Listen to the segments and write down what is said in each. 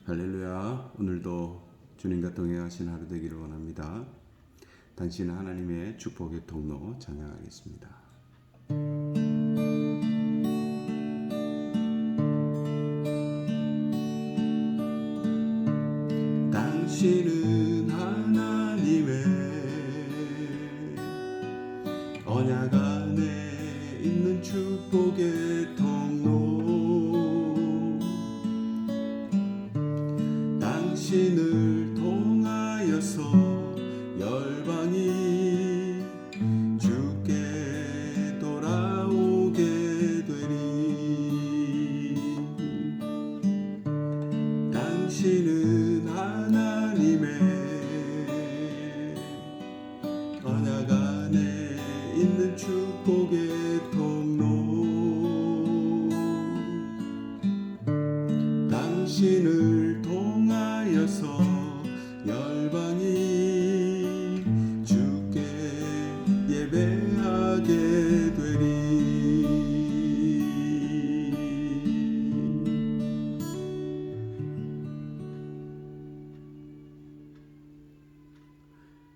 할렐루야. 오늘도 주님과 동행하신 하루 되기를 원합니다. 당신은 하나님의 축복의 통로 찬양하겠습니다. 당신은 하나님의 언약 안에 있는 축복의 통로, 당신을 통하여서 열방이 주께 돌아오게 되리. 당신은 하나님의 언약 안에 있는 축복의 통로, 당신을 통하여서 열방이 주께 예배하게 되리.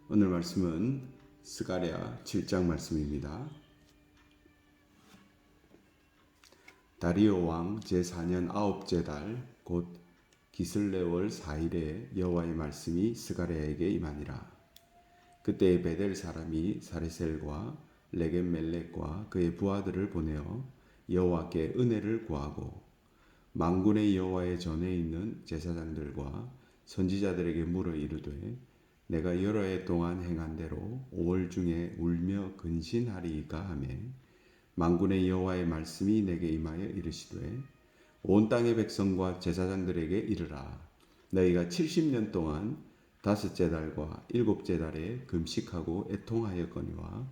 오늘 말씀은 스가랴 7장 말씀입니다. 다리오 왕 제4년 9째 달 곧 기슬레월 4일에 여호와의 말씀이 스가랴에게 임하니라. 그때에 베델 사람이 사레셀과 레겜멜렉과 그의 부하들을 보내어 여호와께 은혜를 구하고 만군의 여호와의 전에 있는 제사장들과 선지자들에게 물어 이르되, 내가 여러 해 동안 행한 대로 5월 중에 울며 근신하리이까 하며, 만군의 여호와의 말씀이 내게 임하여 이르시되, 온 땅의 백성과 제사장들에게 이르라. 너희가 70년 동안 5째 달과 7째 달에 금식하고 애통하였거니와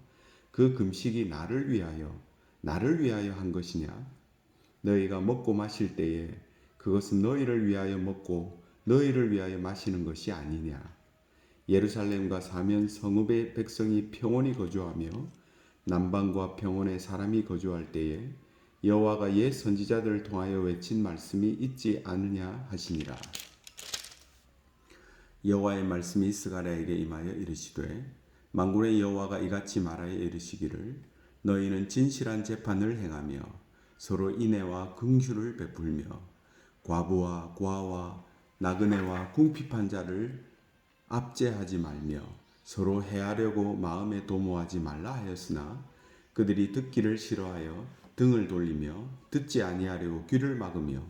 그 금식이 나를 위하여 한 것이냐? 너희가 먹고 마실 때에 그것은 너희를 위하여 먹고 너희를 위하여 마시는 것이 아니냐? 예루살렘과 사면 성읍의 백성이 평온히 거주하며 남방과 평원에 사람이 거주할 때에 여호와가 옛 선지자들을 통하여 외친 말씀이 있지 않느냐 하시니라. 여호와의 말씀이 스가랴에게 임하여 이르시되, 만군의 여호와가 이같이 말하여 이르시기를, 너희는 진실한 재판을 행하며 서로 인애와 긍휼을 베풀며 과부와 고아와 나그네와 궁핍한 자를 압제하지 말며 서로 해하려고 마음에 도모하지 말라 하였으나, 그들이 듣기를 싫어하여 등을 돌리며 듣지 아니하려고 귀를 막으며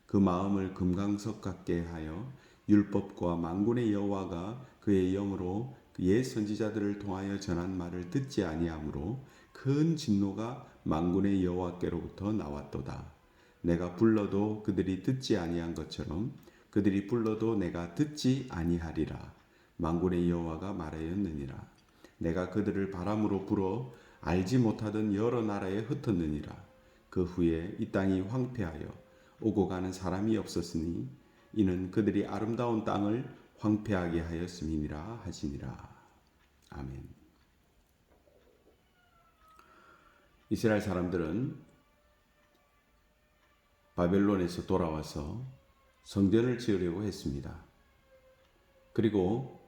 그 마음을 금강석 같게 하여 율법과 만군의 여호와가 그의 영으로 옛 선지자들을 통하여 전한 말을 듣지 아니하므로 큰 진노가 만군의 여호와께로부터 나왔도다. 내가 불러도 그들이 듣지 아니한 것처럼 그들이 불러도 내가 듣지 아니하리라. 만군의 여호와가 말하였느니라. 내가 그들을 바람으로 불어 알지 못하던 여러 나라에 흩었느니라. 그 후에 이 땅이 황폐하여 오고 가는 사람이 없었으니 이는 그들이 아름다운 땅을 황폐하게 하였음이니라 하시니라. 아멘. 이스라엘 사람들은 바벨론에서 돌아와서 성전을 지으려고 했습니다. 그리고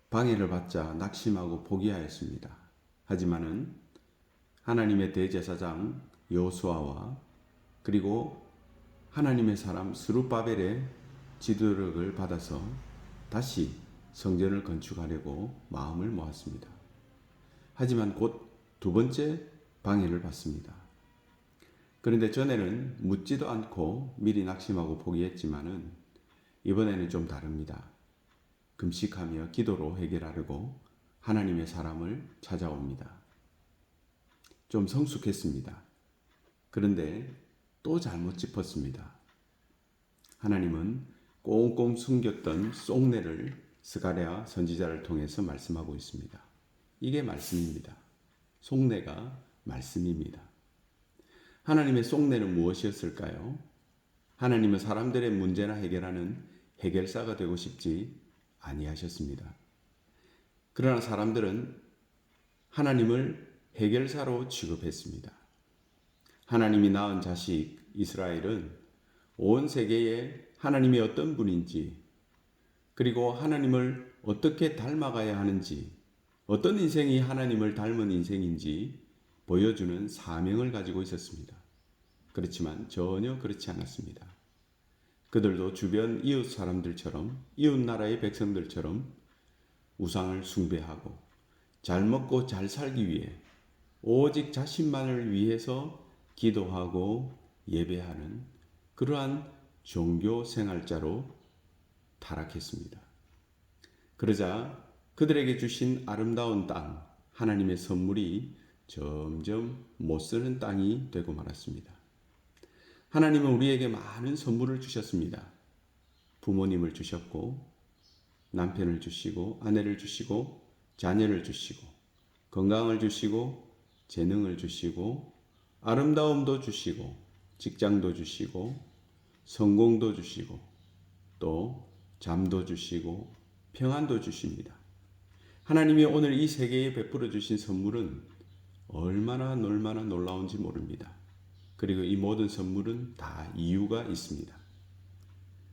방해를 받자 낙심하고 포기하였습니다. 하지만은 하나님의 대제사장 여호수아와 그리고 하나님의 사람 스룹바벨의 지도력을 받아서 다시 성전을 건축하려고 마음을 모았습니다. 하지만 곧 두 번째 방해를 받습니다. 그런데 전에는 묻지도 않고 미리 낙심하고 포기했지만은 이번에는 좀 다릅니다. 금식하며 기도로 해결하려고 하나님의 사람을 찾아옵니다. 좀 성숙했습니다. 그런데 또 잘못 짚었습니다. 하나님은 꽁꽁 숨겼던 속내를 스가랴 선지자를 통해서 말씀하고 있습니다. 이게 말씀입니다. 속내가 말씀입니다. 하나님의 속내는 무엇이었을까요? 하나님은 사람들의 문제나 해결하는 해결사가 되고 싶지 아니하셨습니다. 그러나 사람들은 하나님을 해결사로 취급했습니다. 하나님이 낳은 자식 이스라엘은 온 세계에 하나님이 어떤 분인지, 그리고 하나님을 어떻게 닮아가야 하는지, 어떤 인생이 하나님을 닮은 인생인지 보여주는 사명을 가지고 있었습니다. 그렇지만 전혀 그렇지 않았습니다. 그들도 주변 이웃 사람들처럼, 이웃 나라의 백성들처럼 우상을 숭배하고 잘 먹고 잘 살기 위해 오직 자신만을 위해서 기도하고 예배하는 그러한 종교 생활자로 타락했습니다. 그러자 그들에게 주신 아름다운 땅, 하나님의 선물이 점점 못 쓰는 땅이 되고 말았습니다. 하나님은 우리에게 많은 선물을 주셨습니다. 부모님을 주셨고, 남편을 주시고, 아내를 주시고, 자녀를 주시고, 건강을 주시고, 재능을 주시고, 아름다움도 주시고, 직장도 주시고, 성공도 주시고, 또 잠도 주시고, 평안도 주십니다. 하나님이 오늘 이 세계에 베풀어 주신 선물은 얼마나 놀라운지 모릅니다. 그리고 이 모든 선물은 다 이유가 있습니다.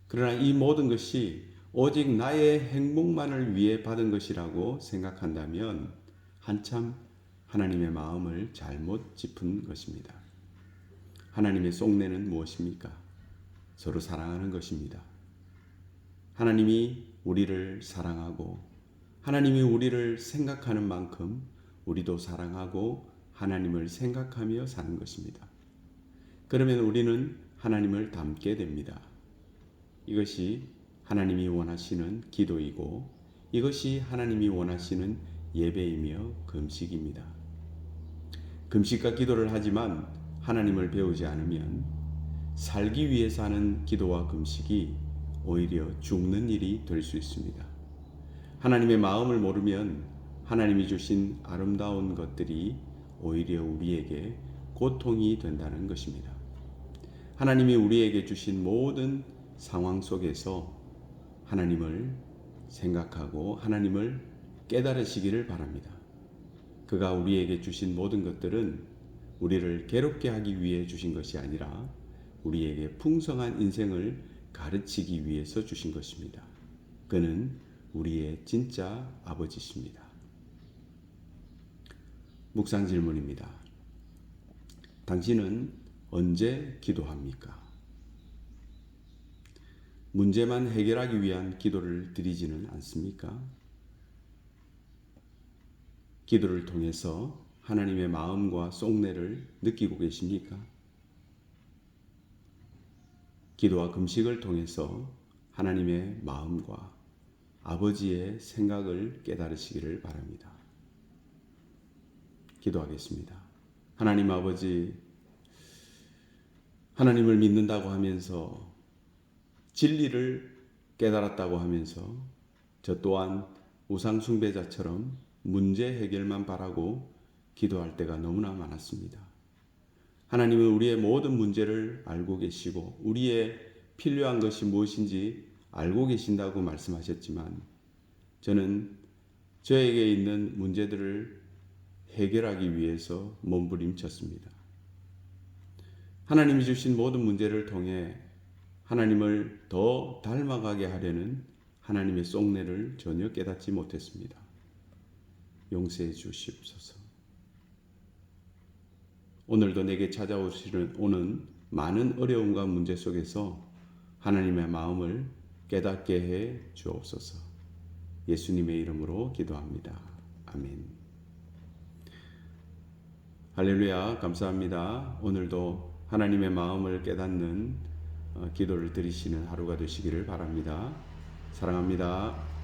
그러나 이 모든 것이 오직 나의 행복만을 위해 받은 것이라고 생각한다면 한참 하나님의 마음을 잘못 짚은 것입니다. 하나님의 속내는 무엇입니까? 서로 사랑하는 것입니다. 하나님이 우리를 사랑하고 하나님이 우리를 생각하는 만큼 우리도 사랑하고 하나님을 생각하며 사는 것입니다. 그러면 우리는 하나님을 닮게 됩니다. 이것이 하나님이 원하시는 기도이고 이것이 하나님이 원하시는 예배이며 금식입니다. 금식과 기도를 하지만 하나님을 배우지 않으면 살기 위해서 하는 기도와 금식이 오히려 죽는 일이 될 수 있습니다. 하나님의 마음을 모르면 하나님이 주신 아름다운 것들이 오히려 우리에게 고통이 된다는 것입니다. 하나님이 우리에게 주신 모든 상황 속에서 하나님을 생각하고 하나님을 깨달으시기를 바랍니다. 그가 우리에게 주신 모든 것들은 우리를 괴롭게 하기 위해 주신 것이 아니라 우리에게 풍성한 인생을 가르치기 위해서 주신 것입니다. 그는 우리의 진짜 아버지십니다. 묵상 질문입니다. 당신은 언제 기도합니까? 문제만 해결하기 위한 기도를 드리지는 않습니까? 기도를 통해서 하나님의 마음과 속내를 느끼고 계십니까? 기도와 금식을 통해서 하나님의 마음과 아버지의 생각을 깨달으시기를 바랍니다. 기도하겠습니다. 하나님 아버지, 하나님을 믿는다고 하면서 진리를 깨달았다고 하면서 저 또한 우상 숭배자처럼 문제 해결만 바라고 기도할 때가 너무나 많았습니다. 하나님은 우리의 모든 문제를 알고 계시고 우리의 필요한 것이 무엇인지 알고 계신다고 말씀하셨지만 저는 저에게 있는 문제들을 해결하기 위해서 몸부림쳤습니다. 하나님이 주신 모든 문제를 통해 하나님을 더 닮아가게 하려는 하나님의 속내를 전혀 깨닫지 못했습니다. 용서해 주시옵소서. 오늘도 내게 오는 많은 어려움과 문제 속에서 하나님의 마음을 깨닫게 해 주옵소서. 예수님의 이름으로 기도합니다. 아멘. 할렐루야, 감사합니다. 오늘도 하나님의 마음을 깨닫는 기도를 드리시는 하루가 되시기를 바랍니다. 사랑합니다.